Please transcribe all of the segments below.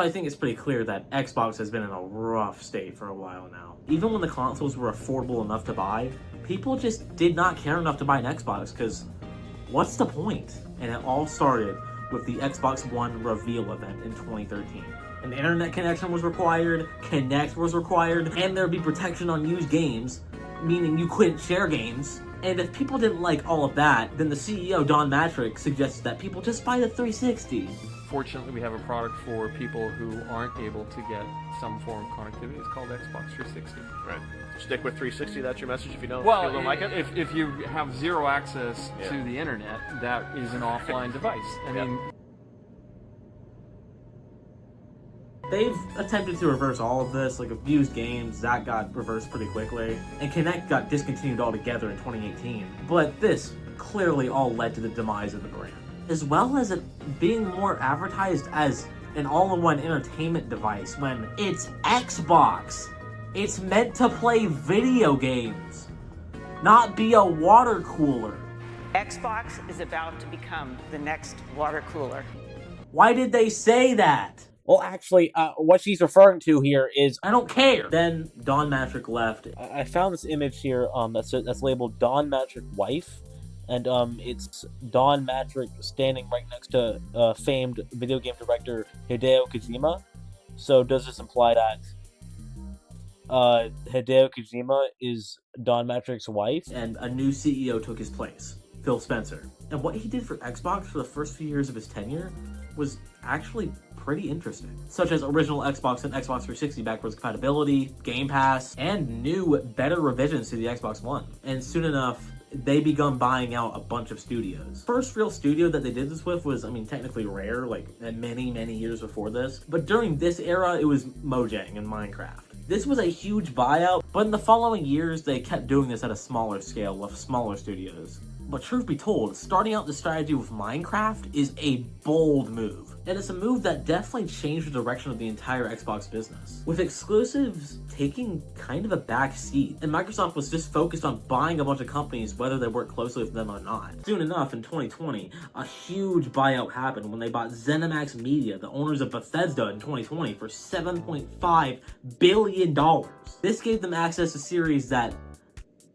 I think it's pretty clear that Xbox has been in a rough state for a while now. Even when the consoles were affordable enough to buy, people just did not care enough to buy an Xbox because what's the point? And it all started with the Xbox One reveal event in 2013. An internet connection was required, Kinect was required, and there'd be protection on used games, meaning you couldn't share games. And if people didn't like all of that, then the CEO, Don Matrick, suggested that people just buy the 360. Fortunately, we have a product for people who aren't able to get some form of connectivity. It's called Xbox 360. Right. Stick with 360, that's your message if you don't, Well, like it? if you have zero access to the internet, that is an offline device. I mean, they've attempted to reverse all of this, like with used games, that got reversed pretty quickly, and Kinect got discontinued altogether in 2018. But this clearly all led to the demise of the brand, as well as it being more advertised as an all-in-one entertainment device when it's Xbox. It's meant to play video games, not be a water cooler. Xbox is about to become the next water cooler. Why did they say that? Well, actually, what she's referring to here is... I don't care. Then Don Matrick left. I found this image here that's labeled Don Matrick wife, and it's Don Matrick standing right next to famed video game director Hideo Kojima. So does this imply that Hideo Kojima is Don Matrick's wife? And a new CEO took his place, Phil Spencer. And what he did for Xbox for the first few years of his tenure was actually pretty interesting, such as original Xbox and Xbox 360 backwards compatibility, Game Pass, and new, better revisions to the Xbox One. And soon enough, they begun buying out a bunch of studios. First real studio that they did this with was, technically Rare, many years before this. But during this era, it was Mojang and Minecraft. This was a huge buyout, but in the following years, they kept doing this at a smaller scale with smaller studios. But truth be told, starting out the strategy with Minecraft is a bold move. And it's a move that definitely changed the direction of the entire Xbox business, with exclusives taking kind of a back seat. And Microsoft was just focused on buying a bunch of companies whether they worked closely with them or not. Soon enough, in 2020, a huge buyout happened when they bought ZeniMax Media, the owners of Bethesda, in 2020 for $7.5 billion. This gave them access to series that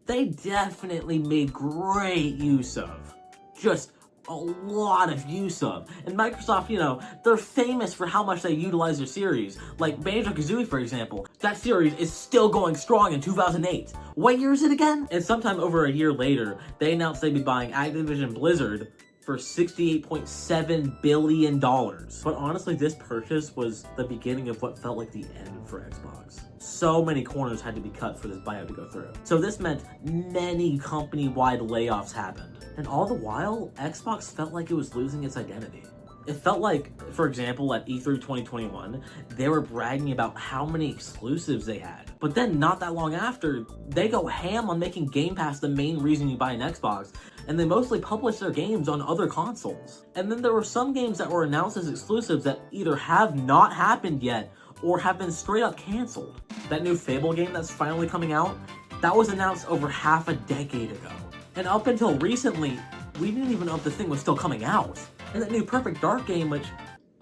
they definitely made great use of. Just a lot of use of. And Microsoft, they're famous for how much they utilize their series. Like Banjo-Kazooie, for example. That series is still going strong in 2008. What year is it again? And sometime over a year later, they announced they'd be buying Activision Blizzard for $68.7 billion. But honestly, this purchase was the beginning of what felt like the end for Xbox. So many corners had to be cut for this buyout to go through. So this meant many company-wide layoffs happened. And all the while, Xbox felt like it was losing its identity. It felt like, for example, at E3 2021, they were bragging about how many exclusives they had. But then not that long after, they go ham on making Game Pass the main reason you buy an Xbox, and they mostly publish their games on other consoles. And then there were some games that were announced as exclusives that either have not happened yet or have been straight up canceled. That new Fable game that's finally coming out, that was announced over half a decade ago. And up until recently, we didn't even know if the thing was still coming out. And that new Perfect Dark game, which,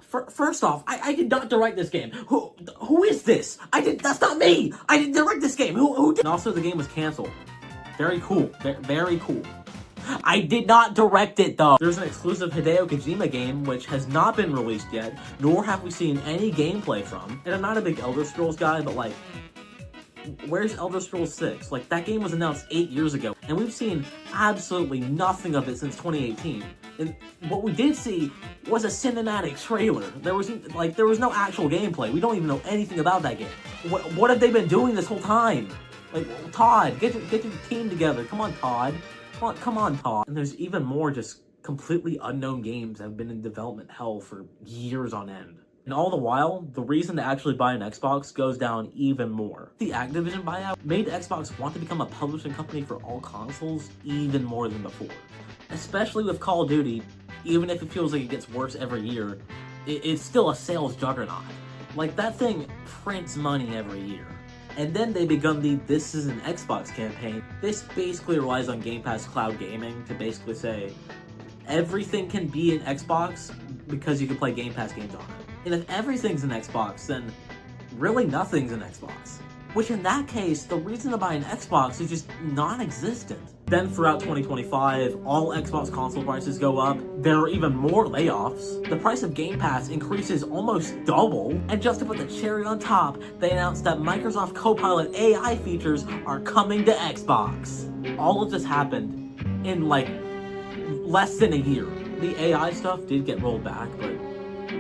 first off, I did not direct this game. Who is this? That's not me! I didn't direct this game! Who did? And also, the game was canceled. Very cool. Very cool. I did not direct it, though. There's an exclusive Hideo Kojima game, which has not been released yet, nor have we seen any gameplay from. And I'm not a big Elder Scrolls guy, but where's Elder Scrolls 6? That game was announced 8 years ago, and we've seen absolutely nothing of it since 2018. And what we did see was a cinematic trailer. There was no actual gameplay. We don't even know anything about that game. What have they been doing this whole time? Todd, get your team together. Come on, Todd. Come on, Todd. And there's even more just completely unknown games that have been in development hell for years on end. And all the while, the reason to actually buy an Xbox goes down even more. The Activision buyout made Xbox want to become a publishing company for all consoles even more than before. Especially with Call of Duty, even if it feels like it gets worse every year, it's still a sales juggernaut. That thing prints money every year. And then they begun the This Is an Xbox campaign. This basically relies on Game Pass Cloud Gaming to basically say, everything can be an Xbox because you can play Game Pass games on it. And if everything's an Xbox, then really nothing's an Xbox. Which in that case, the reason to buy an Xbox is just non-existent. Then throughout 2025, all Xbox console prices go up, there are even more layoffs, the price of Game Pass increases almost double, and just to put the cherry on top, they announced that Microsoft Copilot AI features are coming to Xbox. All of this happened in like less than a year. The AI stuff did get rolled back, but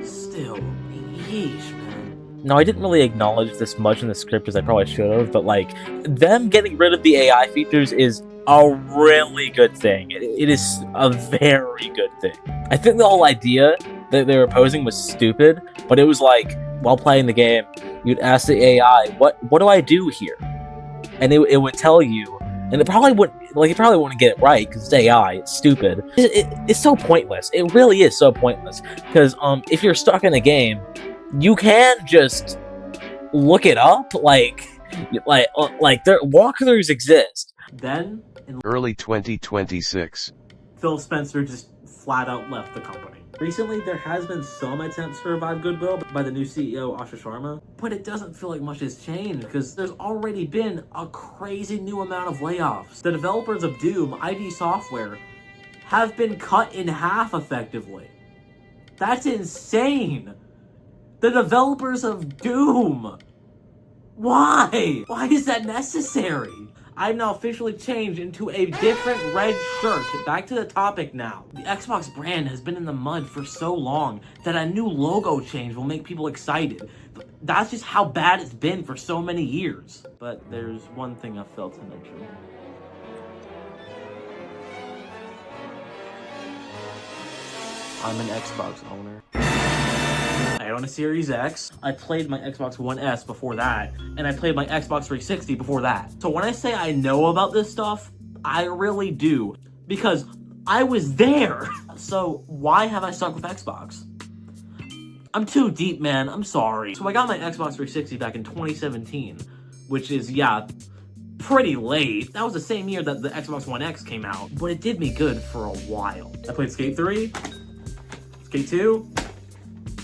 still, yeesh, man. Now, I didn't really acknowledge this much in the script as I probably should have, but like, them getting rid of the AI features is a really good thing. It is a very good thing. I think the whole idea that they were posing was stupid, but it was like, while playing the game, you'd ask the AI, what do I do here? And it would tell you, and it probably wouldn't get it right, because it's AI, it's stupid. It's so pointless. It really is so pointless, because if you're stuck in a game, you can just look it up, like their walkthroughs exist. Then, in Early 2026. Phil Spencer just flat out left the company. Recently, there has been some attempts to revive goodwill by the new CEO, Asha Sharma, but it doesn't feel like much has changed because there's already been a crazy new amount of layoffs. The developers of Doom, ID Software, have been cut in half effectively. That's insane! The developers of Doom! Why? Why is that necessary? I've now officially changed into a different red shirt. Back to the topic now. The Xbox brand has been in the mud for so long that a new logo change will make people excited. That's just how bad it's been for so many years. But there's one thing I failed to mention. I'm an Xbox owner. I own a Series X, I played my Xbox One S before that, and I played my Xbox 360 before that. So when I say I know about this stuff, I really do, because I was there. So why have I stuck with Xbox? I'm too deep, man, I'm sorry. So I got my Xbox 360 back in 2017, which is, yeah, pretty late. That was the same year that the Xbox One X came out, but it did me good for a while. I played Skate 3, Skate 2,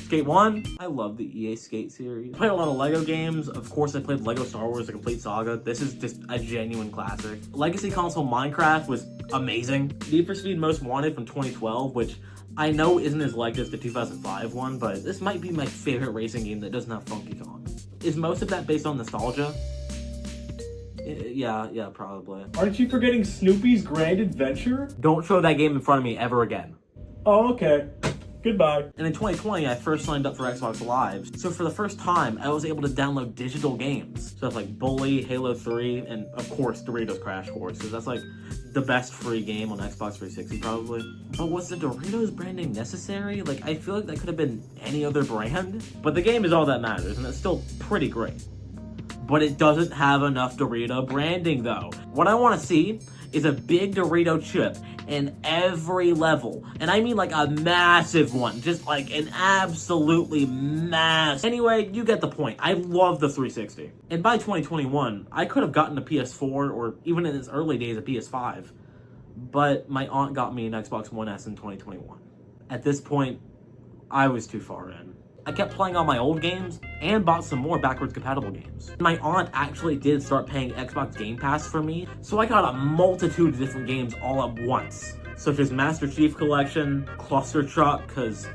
Skate 1. I love the EA Skate series. I played a lot of LEGO games. Of course, I played LEGO Star Wars: The Complete Saga. This is just a genuine classic. Legacy console Minecraft was amazing. Need for Speed Most Wanted from 2012, which I know isn't as liked as the 2005 one, but this might be my favorite racing game that doesn't have Funky Kong. Is most of that based on nostalgia? Yeah, probably. Aren't you forgetting Snoopy's Grand Adventure? Don't show that game in front of me ever again. Oh, okay. Goodbye. And in 2020, I first signed up for Xbox Live. So for the first time, I was able to download digital games. Stuff like Bully, Halo 3, and of course, Doritos Crash Course. Because that's like the best free game on Xbox 360 probably. But was the Doritos branding necessary? Like, I feel like that could have been any other brand. But the game is all that matters, and it's still pretty great. But it doesn't have enough Dorito branding though. What I want to see is a big Dorito chip in every level. And I mean like a massive one. Just like an absolutely massive. Anyway, you get the point. I love the 360. And by 2021, I could have gotten a PS4 or even in its early days a PS5. But my aunt got me an Xbox One S in 2021. At this point, I was too far in. I kept playing all my old games and bought some more backwards compatible games. My aunt actually did start paying Xbox Game Pass for me, so I got a multitude of different games all at once, such as Master Chief Collection, Clustertruck, because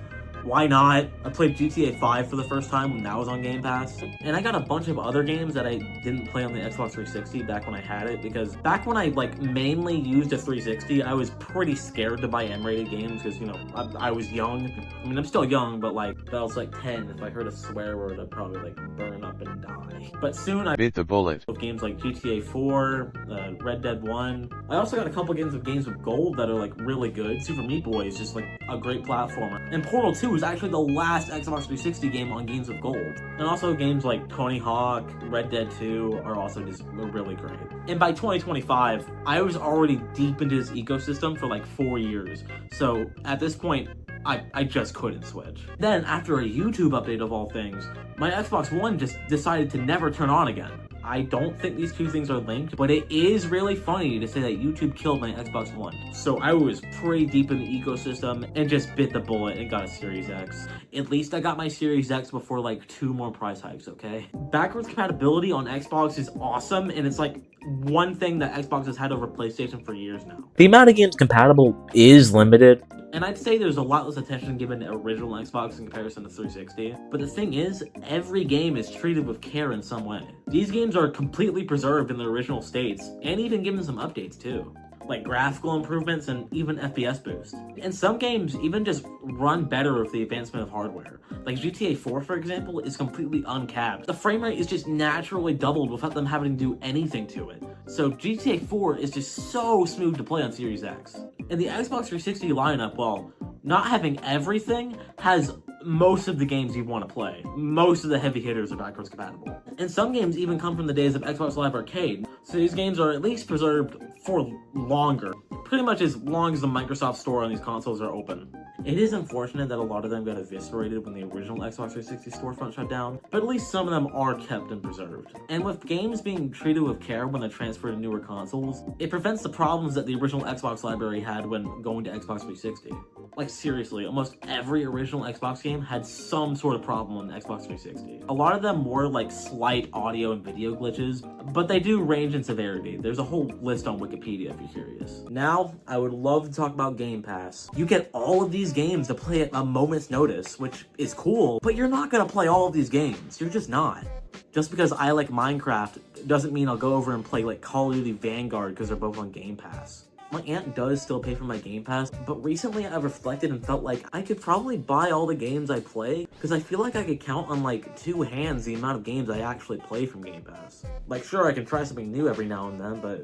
why not? I played GTA 5 for the first time when that was on Game Pass. And I got a bunch of other games that I didn't play on the Xbox 360 back when I had it, because back when I like mainly used a 360, I was pretty scared to buy M-rated games because, you know, I was young. I mean, I'm still young, but like, I was like 10. If I heard a swear word, I'd probably like burn up and die. But soon I Bit the bullet. with games like GTA 4, Red Dead 1. I also got a couple games with gold that are like really good. Super Meat Boy is just like a great platformer. And Portal 2 is actually the last Xbox 360 game on Games with Gold. And also games like Tony Hawk, Red Dead 2 are also just really great. And by 2025, I was already deep into this ecosystem for like 4 years. So at this point, I just couldn't switch. Then, after a YouTube update of all things, my Xbox One just decided to never turn on again. I don't think these two things are linked, but it is really funny to say that YouTube killed my Xbox One. So I was pretty deep in the ecosystem and just bit the bullet and got a Series X. At least I got my Series X before like 2 more price hikes, okay? Backwards compatibility on Xbox is awesome, and it's like one thing that Xbox has had over PlayStation for years now. The amount of games compatible is limited. And I'd say there's a lot less attention given to original Xbox in comparison to 360. But the thing is, every game is treated with care in some way. These games are completely preserved in their original states, and even given some updates too. Like graphical improvements and even FPS boost. And some games even just run better with the advancement of hardware. Like GTA 4, for example, is completely uncapped. The frame rate is just naturally doubled without them having to do anything to it. So GTA 4 is just so smooth to play on Series X. And the Xbox 360 lineup, while not having everything, has most of the games you want to play. Most of the heavy hitters are backwards compatible. And some games even come from the days of Xbox Live Arcade, so these games are at least preserved for longer. Pretty much as long as the Microsoft Store on these consoles are open. It is unfortunate that a lot of them got eviscerated when the original Xbox 360 storefront shut down, but at least some of them are kept and preserved. And with games being treated with care when they're transferred to newer consoles, it prevents the problems that the original Xbox library had when going to Xbox 360. Like seriously, almost every original Xbox game had some sort of problem on the Xbox 360. A lot of them were like slight audio and video glitches, but they do range in severity. There's a whole list on Wikipedia if you're curious. Now, I would love to talk about Game Pass. You get all of these games to play at a moment's notice, which is cool, but you're not gonna play all of these games. You're just not. Just because I like Minecraft doesn't mean I'll go over and play like Call of Duty Vanguard because they're both on Game Pass. My aunt does still pay for my Game Pass, but recently I've reflected and felt like I could probably buy all the games I play, because I feel like I could count on like 2 hands the amount of games I actually play from Game Pass. Like sure, I can try something new every now and then, but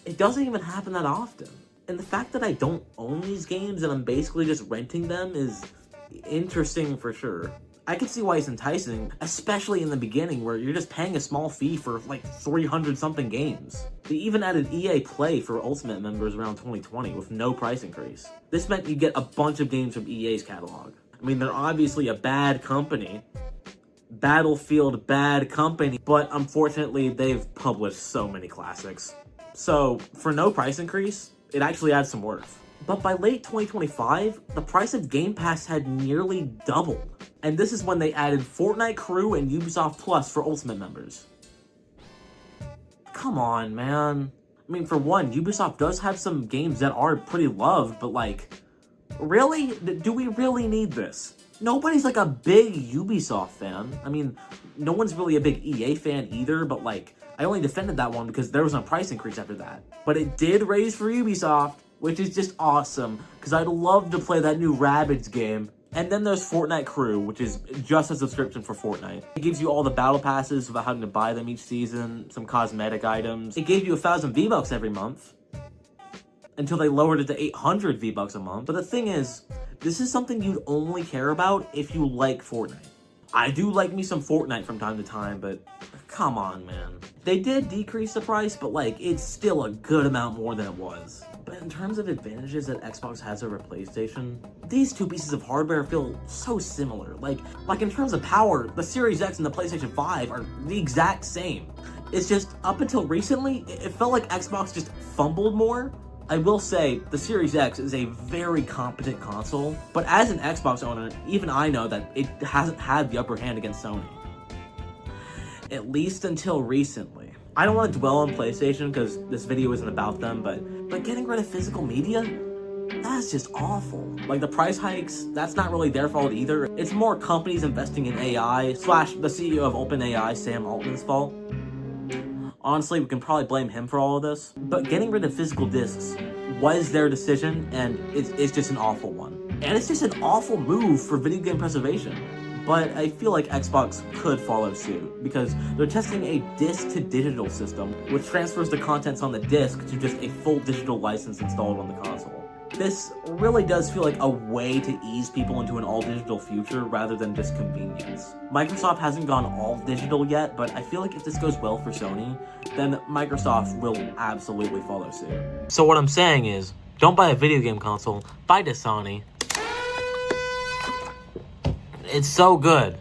it doesn't even happen that often. And the fact that I don't own these games and I'm basically just renting them is interesting for sure. I can see why it's enticing, especially in the beginning where you're just paying a small fee for like 300 something games. They even added EA Play for Ultimate members around 2020 with no price increase. This meant you get a bunch of games from EA's catalog. I mean, they're obviously a bad company. Battlefield bad company, but unfortunately they've published so many classics. So for no price increase, it actually adds some worth. But by late 2025, the price of Game Pass had nearly doubled. And this is when they added Fortnite Crew and Ubisoft Plus for Ultimate members. Come on, man. I mean, for one, Ubisoft does have some games that are pretty loved, but like, really? Do we really need this? Nobody's like a big Ubisoft fan. I mean, no one's really a big EA fan either, but like, I only defended that one because there was no price increase after that. But it did raise for Ubisoft, which is just awesome, because I'd love to play that new Rabbids game. And then there's Fortnite Crew, which is just a subscription for Fortnite. It gives you all the battle passes without having to buy them each season, some cosmetic items. It gave you 1,000 V-Bucks every month, until they lowered it to 800 V-Bucks a month. But the thing is, this is something you'd only care about if you like Fortnite. I do like me some Fortnite from time to time, but come on, man. They did decrease the price, but like, it's still a good amount more than it was. But in terms of advantages that Xbox has over PlayStation, these two pieces of hardware feel so similar. Like in terms of power, the Series X and the PlayStation 5 are the exact same. It's just, up until recently, it felt like Xbox just fumbled more. I will say, the Series X is a very competent console, but as an Xbox owner, even I know that it hasn't had the upper hand against Sony. At least until recently. I don't want to dwell on PlayStation because this video isn't about them, but getting rid of physical media? That's just awful. Like the price hikes, that's not really their fault either. It's more companies investing in AI / the CEO of OpenAI, Sam Altman's fault. Honestly, we can probably blame him for all of this. But getting rid of physical discs was their decision, and it's just an awful one. And it's just an awful move for video game preservation. But I feel like Xbox could follow suit, because they're testing a disc-to-digital system, which transfers the contents on the disc to just a full digital license installed on the console. This really does feel like a way to ease people into an all-digital future rather than just convenience. Microsoft hasn't gone all-digital yet, but I feel like if this goes well for Sony, then Microsoft will absolutely follow suit. So what I'm saying is, don't buy a video game console, buy Dasani. It's so good.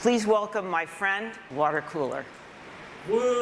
Please welcome my friend, Water Cooler. Woo!